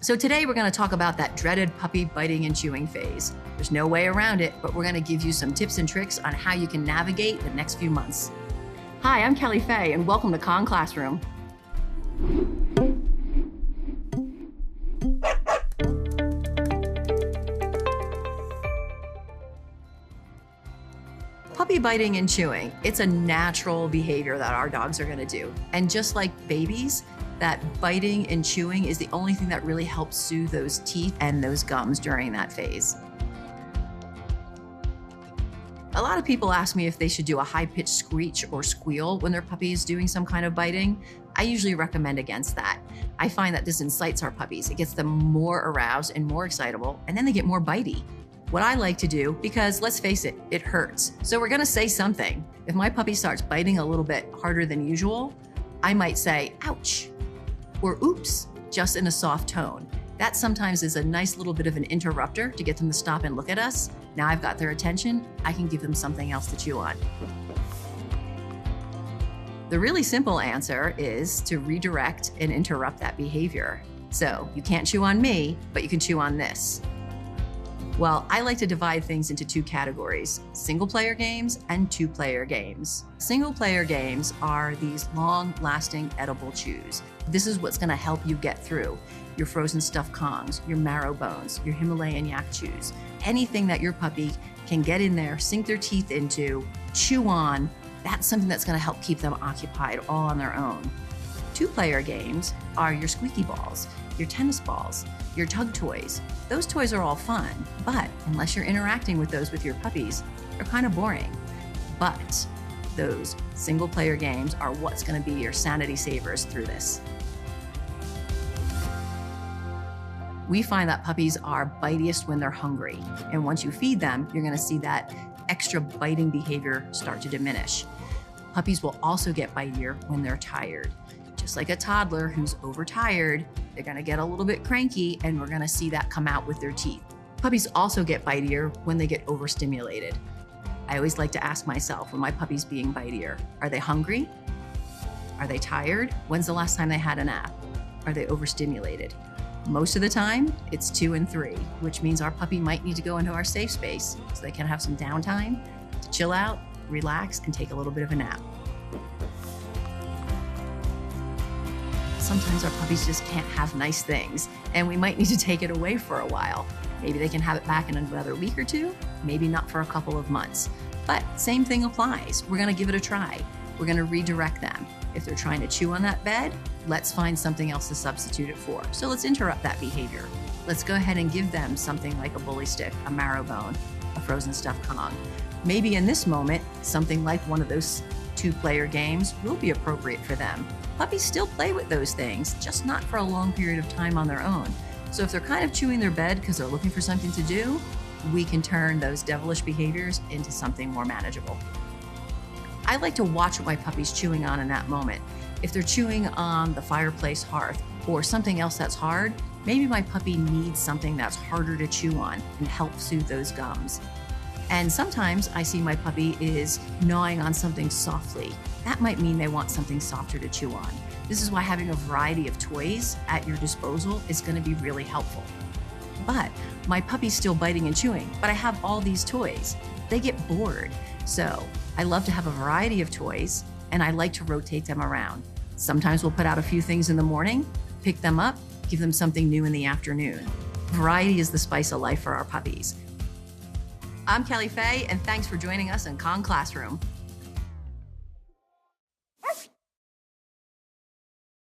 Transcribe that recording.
So today we're going to talk about that dreaded puppy biting and chewing phase. There's no way around it, but we're going to give you some tips and tricks on how you can navigate the next few months. Hi, I'm Kelly Fahey, and welcome to Kong Classroom. Puppy biting and chewing, it's a natural behavior that our dogs are going to do. And just like babies, that biting and chewing is the only thing that really helps soothe those teeth and those gums during that phase. A lot of people ask me if they should do a high-pitched screech or squeal when their puppy is doing some kind of biting. I usually recommend against that. I find that this incites our puppies. It gets them more aroused and more excitable, and then they get more bitey. What I like to do, because let's face it, it hurts. So we're gonna say something. If my puppy starts biting a little bit harder than usual, I might say, ouch, or oops, just in a soft tone. That sometimes is a nice little bit of an interrupter to get them to stop and look at us. Now I've got their attention, I can give them something else to chew on. The really simple answer is to redirect and interrupt that behavior. So you can't chew on me, but you can chew on this. Well, I like to divide things into two categories, single-player games and two-player games. Single-player games are these long-lasting edible chews. This is what's gonna help you get through your frozen stuffed Kongs, your marrow bones, your Himalayan yak chews, anything that your puppy can get in there, sink their teeth into, chew on. That's something that's gonna help keep them occupied all on their own. Two-player games are your squeaky balls, your tennis balls, your tug toys. Those toys are all fun, but unless you're interacting with those with your puppies, they're kind of boring. But those single-player games are what's gonna be your sanity savers through this. We find that puppies are bitiest when they're hungry, and once you feed them, you're gonna see that extra biting behavior start to diminish. Puppies will also get bitier when they're tired. Just like a toddler who's overtired, they're gonna get a little bit cranky, and we're gonna see that come out with their teeth. Puppies also get bitier when they get overstimulated. I always like to ask myself, when my puppy's being bitier, are they hungry? Are they tired? When's the last time they had a nap? Are they overstimulated? Most of the time, it's 2 and 3, which means our puppy might need to go into our safe space so they can have some downtime to chill out, relax, and take a little bit of a nap. Sometimes our puppies just can't have nice things, and we might need to take it away for a while. Maybe they can have it back in another week or two, maybe not for a couple of months. But same thing applies. We're gonna give it a try. We're gonna redirect them. If they're trying to chew on that bed, let's find something else to substitute it for. So let's interrupt that behavior. Let's go ahead and give them something like a bully stick, a marrow bone, a frozen stuffed Kong. Maybe in this moment, something like one of those two-player games will be appropriate for them. Puppies still play with those things, just not for a long period of time on their own. So if they're kind of chewing their bed because they're looking for something to do, we can turn those devilish behaviors into something more manageable. I like to watch what my puppy's chewing on in that moment. If they're chewing on the fireplace hearth or something else that's hard, maybe my puppy needs something that's harder to chew on and help soothe those gums. And sometimes I see my puppy is gnawing on something softly. That might mean they want something softer to chew on. This is why having a variety of toys at your disposal is going to be really helpful. But my puppy's still biting and chewing, but I have all these toys. They get bored. So I love to have a variety of toys, and I like to rotate them around. Sometimes we'll put out a few things in the morning, pick them up, give them something new in the afternoon. Variety is the spice of life for our puppies. I'm Kelly Fahey, and thanks for joining us in Kong Classroom.